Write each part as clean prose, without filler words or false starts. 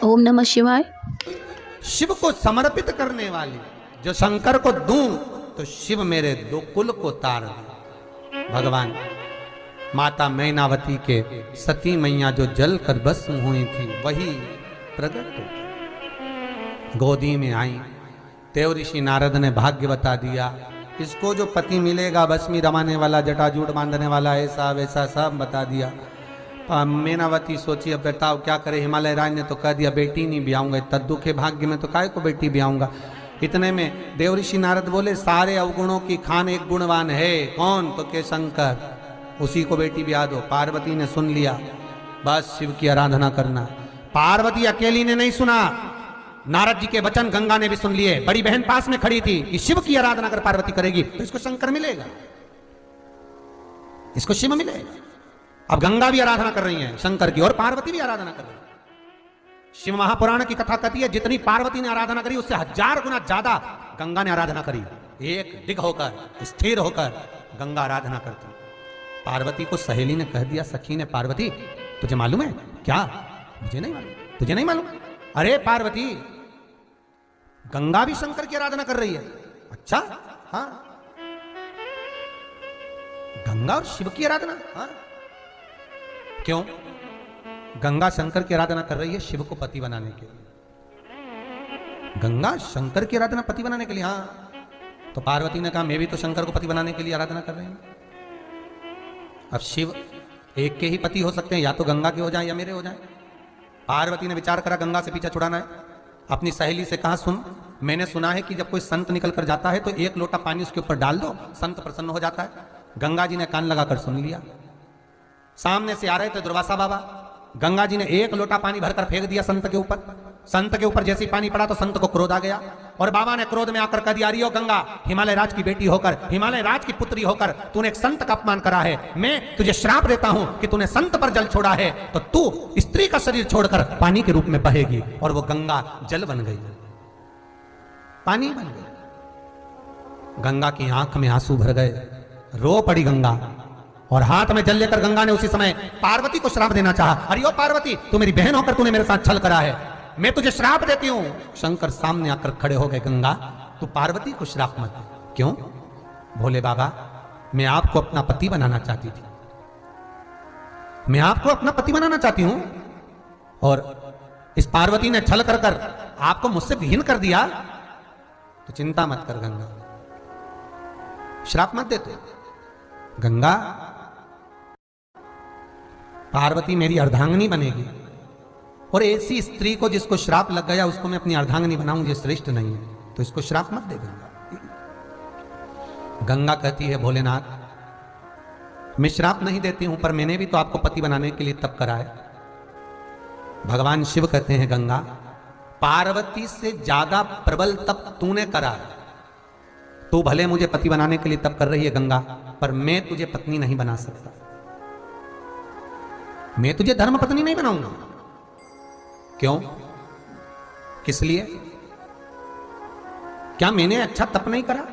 ओम नमः शिवाय। शिव को समर्पित करने वाली जो शंकर को दूं तो शिव मेरे दो कुल को तार दे। भगवान माता मैनावती के सती मैया जो जल कर भस्म हुई थी वही प्रकट हो गोदी में आई। देव ऋषि नारद ने भाग्य बता दिया, इसको जो पति मिलेगा भस्मी रमाने वाला जटाजूट बांधने वाला ऐसा वैसा सब बता दिया। मैनावती सोची अब बताओ क्या करे, हिमालय राज ने तो कह दिया बेटी नहीं ब्याऊंगा, तद्दु के भाग्य में तो काय को बेटी ब्याऊंगा। इतने में देव ऋषि नारद बोले सारे अवगुणों की खान एक गुणवान है, कौन? तो के शंकर, उसी को बेटी ब्याह दो। पार्वती ने सुन लिया, बस शिव की आराधना करना। पार्वती अकेली ने नहीं सुना, नारद जी के वचन गंगा ने भी सुन लिए। बड़ी बहन पास में खड़ी थी कि शिव की आराधना अगर पार्वती करेगी तो इसको शंकर मिलेगा, इसको शिव मिलेगा। अब गंगा भी आराधना कर रही है शंकर की और पार्वती भी आराधना कर रही है। शिव महापुराण की कथा कहती है जितनी पार्वती ने आराधना करी उससे 1000 गुना ज्यादा गंगा ने आराधना करी। एक दिग होकर स्थिर होकर गंगा आराधना करती। पार्वती को सहेली ने कह दिया, सखी ने, पार्वती तुझे मालूम है क्या? मुझे नहीं मालूम। तुझे नहीं मालूम? अरे पार्वती, गंगा भी शंकर की आराधना कर रही है। अच्छा, हाँ, गंगा और शिव की आराधना? हाँ, क्यों? गंगा शंकर की आराधना कर रही है शिव को पति बनाने के लिए। गंगा शंकर की आराधना पति बनाने के लिए? हाँ। तो पार्वती ने कहा मैं भी तो शंकर को पति बनाने के लिए आराधना कर रही हूं। अब शिव एक के ही पति हो सकते हैं, या तो गंगा के हो जाएं या मेरे हो जाएं। पार्वती ने विचार करा गंगा से पीछा छुड़ाना है। अपनी सहेली से कहा, सुन, मैंने सुना है कि जब कोई संत निकल कर जाता है तो 1 लोटा पानी उसके ऊपर डाल दो, संत प्रसन्न हो जाता है। गंगा जी ने कान लगाकर सुन लिया। सामने से आ रहे थे दुर्वासा बाबा। गंगा जी ने 1 लोटा पानी भरकर फेंक दिया संत के ऊपर। संत के ऊपर जैसे ही पानी पड़ा तो संत को क्रोध आ गया और बाबा ने क्रोध में आकर कह दिया, अरे गंगा, हिमालय राज की बेटी होकर, हिमालय राज की पुत्री होकर तूने एक संत का अपमान करा है। मैं तुझे श्राप देता हूं कि तूने संत पर जल छोड़ा है तो तू स्त्री का शरीर छोड़कर पानी के रूप में बहेगी। और वो गंगा जल बन गई, पानी बन गई। गंगा की आंख में आंसू भर गए, रो पड़ी गंगा और हाथ में जल लेकर गंगा ने उसी समय पार्वती को श्राप देना चाहा। अरे ओ पार्वती, तू मेरी बहन होकर तूने मेरे साथ छल करा है, मैं तुझे श्राप देती हूं। शंकर सामने आकर खड़े हो गए, गंगा तू पार्वती को श्राप मत दे। क्यों? भोले बाबा, मैं आपको अपना पति बनाना चाहती थी, मैं आपको अपना पति बनाना चाहती हूं और इस पार्वती ने छल कर कर आपको मुझसे विहीन कर दिया। तो चिंता मत कर गंगा, श्राप मत दे तू। गंगा, पार्वती मेरी अर्धांगिनी बनेगी और ऐसी स्त्री को जिसको श्राप लग गया उसको मैं अपनी अर्धांगिनी बनाऊं, ये श्रेष्ठ नहीं है, तो इसको श्राप मत दे गंगा। गंगा कहती है, भोलेनाथ, मैं श्राप नहीं देती हूं पर मैंने भी तो आपको पति बनाने के लिए तप करा है। भगवान शिव कहते हैं, गंगा, पार्वती से ज्यादा प्रबल तप तूने करा है। तू भले मुझे पति बनाने के लिए तप कर रही है गंगा, पर मैं तुझे पत्नी नहीं बना सकता, मैं तुझे धर्म पत्नी नहीं बनाऊंगा। क्यों? किस लिए? क्या मैंने अच्छा तप नहीं करा?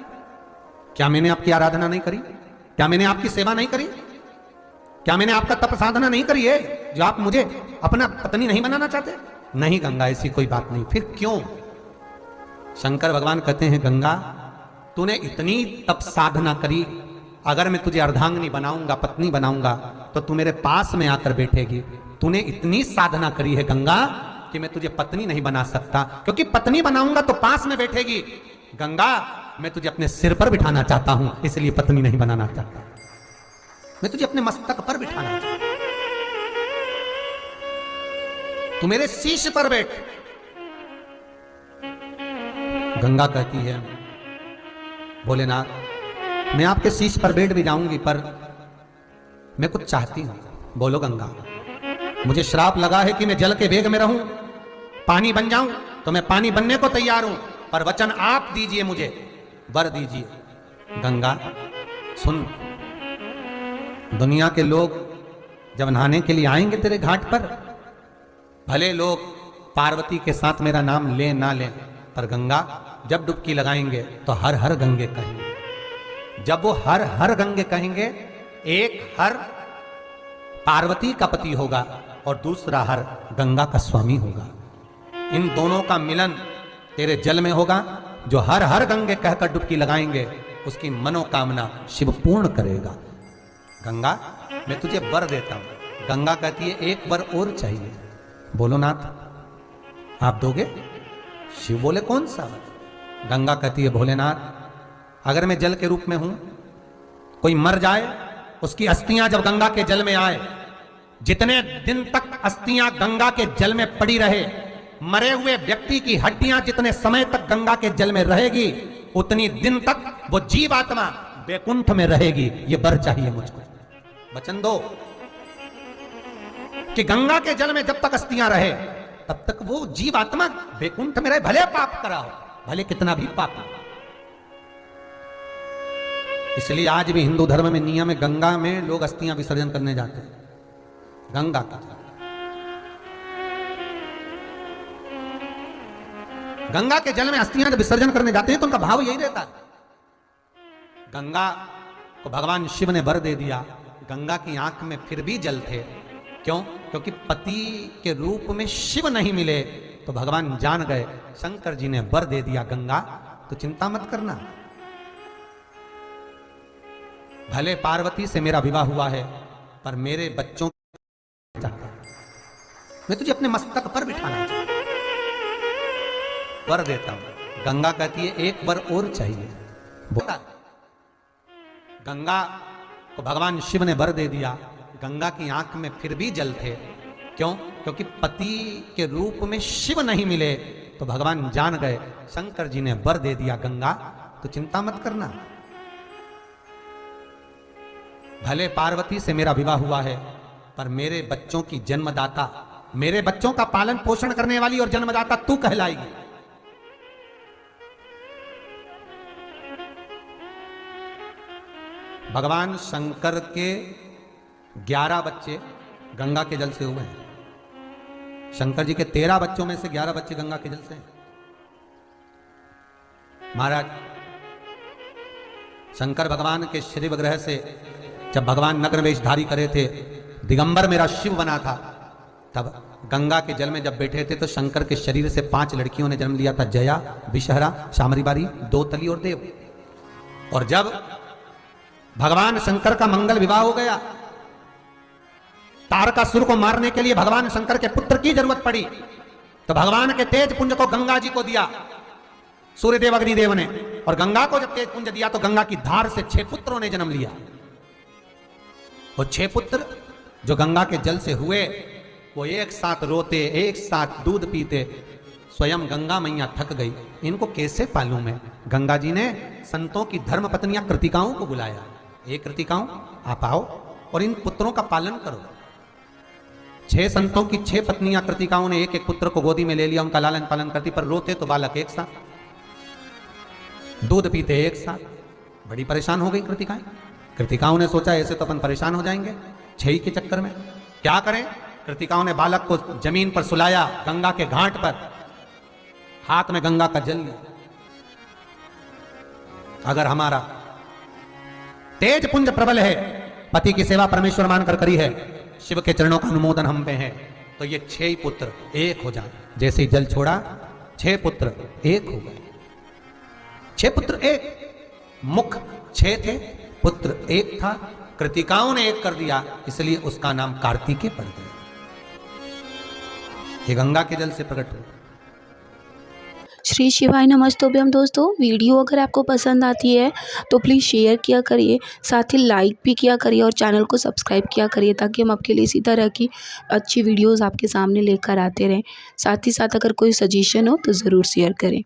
क्या मैंने आपकी आराधना नहीं करी? क्या मैंने आपकी सेवा नहीं करी? क्या मैंने आपका तप साधना नहीं करी है जो आप मुझे अपना पत्नी नहीं बनाना चाहते? नहीं गंगा, ऐसी कोई बात नहीं। फिर क्यों? शंकर भगवान कहते हैं, गंगा, तूने इतनी तप साधना करी, अगर मैं तुझे अर्धांगिनी बनाऊंगा, पत्नी बनाऊंगा, तो तू मेरे पास में आकर बैठेगी। तूने इतनी साधना करी है गंगा कि मैं तुझे पत्नी नहीं बना सकता, क्योंकि पत्नी बनाऊंगा तो पास में बैठेगी। गंगा, मैं तुझे अपने सिर पर बिठाना चाहता हूं, इसलिए पत्नी नहीं बनाना चाहता, मैं तुझे अपने मस्तक पर बिठाना चाहता हूं। तू मेरे शीश पर बैठ। गंगा कहती है, भोलेनाथ, मैं आपके शीश पर बैठ भी जाऊंगी पर मैं कुछ चाहती हूं। बोलो गंगा। मुझे श्राप लगा है कि मैं जल के वेग में रहूं, पानी बन जाऊं, तो मैं पानी बनने को तैयार हूं, पर वचन आप दीजिए, मुझे वर दीजिए। गंगा सुन, दुनिया के लोग जब नहाने के लिए आएंगे तेरे घाट पर, भले लोग पार्वती के साथ मेरा नाम ले ना ले, पर गंगा जब डुबकी लगाएंगे तो हर हर गंगे कहेंगे। जब वो हर हर गंगे कहेंगे, एक हर पार्वती का पति होगा और दूसरा हर गंगा का स्वामी होगा। इन दोनों का मिलन तेरे जल में होगा। जो हर हर गंगे कहकर डुबकी लगाएंगे उसकी मनोकामना शिव पूर्ण करेगा। गंगा मैं तुझे वर देता हूं। गंगा कहती है एक वर और चाहिए। बोलो नाथ आप दोगे? शिव बोले कौन सा वर? गंगा कहती है भोलेनाथ अगर मैं जल के रूप में हूं, कोई मर जाए, उसकी अस्थियां जब गंगा के जल में आए, जितने दिन तक अस्थियां गंगा के जल में पड़ी रहे, मरे हुए व्यक्ति की हड्डियां जितने समय तक गंगा के जल में रहेगी उतनी दिन तक वो जीवात्मा वैकुंठ में रहेगी। ये वर चाहिए मुझको। वचन दो कि गंगा के जल में जब तक अस्थियां रहे तब तक वो जीवात्मा वैकुंठ में रहे, भले पाप करा हो, भले कितना भी पाप हो। इसलिए आज भी हिंदू धर्म में नियम है, गंगा में लोग अस्थियां विसर्जन करने जाते हैं। गंगा का गंगा के जल में अस्थियां जब विसर्जन करने जाते हैं तो उनका भाव यही रहता है। गंगा को भगवान शिव ने वर दे दिया। गंगा की आंख में फिर भी जल थे। क्यों? क्योंकि पति के रूप में शिव नहीं मिले तो भगवान जान गए। शंकर जी ने वर दे दिया गंगा तो चिंता मत करना, भले पार्वती से मेरा विवाह हुआ है पर मेरे बच्चों मैं तुझे अपने मस्तक पर बिठाना चाहता हूं, वर देता हूं। गंगा कहती है एक वर और चाहिए। बोला गंगा को भगवान शिव ने वर दे दिया। गंगा की आंख में फिर भी जल थे। क्यों? क्योंकि पति के रूप में शिव नहीं मिले तो भगवान जान गए। शंकर जी ने वर दे दिया गंगा तो चिंता मत करना, भले पार्वती से मेरा विवाह हुआ है पर मेरे बच्चों की जन्मदाता, मेरे बच्चों का पालन पोषण करने वाली और जन्मदाता तू कहलाएगी। भगवान शंकर के 11 बच्चे गंगा के जल से हुए हैं। शंकर जी के 13 बच्चों में से 11 बच्चे गंगा के जल से हैं। महाराज शंकर भगवान के श्री विग्रह से जब भगवान नग्न वेशधारी करे थे, दिगंबर मेरा शिव बना था, तब गंगा के जल में जब बैठे थे तो शंकर के शरीर से 5 लड़कियों ने जन्म लिया था, जया, विषहरा, शामरीबारी, दोतली और देव। और जब भगवान शंकर का मंगल विवाह हो गया, तारकासुर को मारने के लिए भगवान शंकर के पुत्र की जरूरत पड़ी तो भगवान के तेज पुंज को गंगा जी को दिया सूर्यदेव अग्निदेव ने। और गंगा को जब तेज पुंज दिया तो गंगा की धार से 6 पुत्रों ने जन्म लिया। वो 6 पुत्र जो गंगा के जल से हुए वो एक साथ रोते, एक साथ दूध पीते। स्वयं गंगा मैया थक गई, इनको कैसे पालूं मैं? गंगा जी ने संतों की धर्म पत्नियां कृतिकाओं को बुलाया, एक कृतिकाओं आप आओ और इन पुत्रों का पालन करो। 6 संतों की 6 पत्नियां कृतिकाओं ने एक एक पुत्र को गोदी में ले लिया, उनका लालन पालन करती, पर रोते तो बालक एक साथ, दूध पीते एक साथ। बड़ी परेशान हो गई कृतिकाएं। कृतिकाओं ने सोचा ऐसे तो अपन परेशान हो जाएंगे 6 के चक्कर में, क्या करें? कृतिकाओं ने बालक को जमीन पर सुलाया, गंगा के घाट पर, हाथ में गंगा का जल लिया। अगर हमारा तेज पुंज प्रबल है, पति की सेवा परमेश्वर मानकर करी है, शिव के चरणों का अनुमोदन हम पे है, तो ये 6 पुत्र एक हो जाए। जैसे ही जल छोड़ा 6 पुत्र एक हो गए। 6 पुत्र एक, मुख 6 थे, पुत्र एक था, कृतिकाओं ने एक कर दिया, इसलिए उसका नाम कार्तिकेय पड़ गया। ये गंगा के जल से प्रकट हुआ। श्री शिवाय नमस्तोभ्यम। दोस्तों वीडियो अगर आपको पसंद आती है तो प्लीज़ शेयर किया करिए, साथ ही लाइक भी किया करिए और चैनल को सब्सक्राइब किया करिए ताकि हम आपके लिए इसी तरह की अच्छी वीडियोस आपके सामने लेकर आते रहें। साथ ही साथ अगर कोई सजेशन हो तो ज़रूर शेयर करें।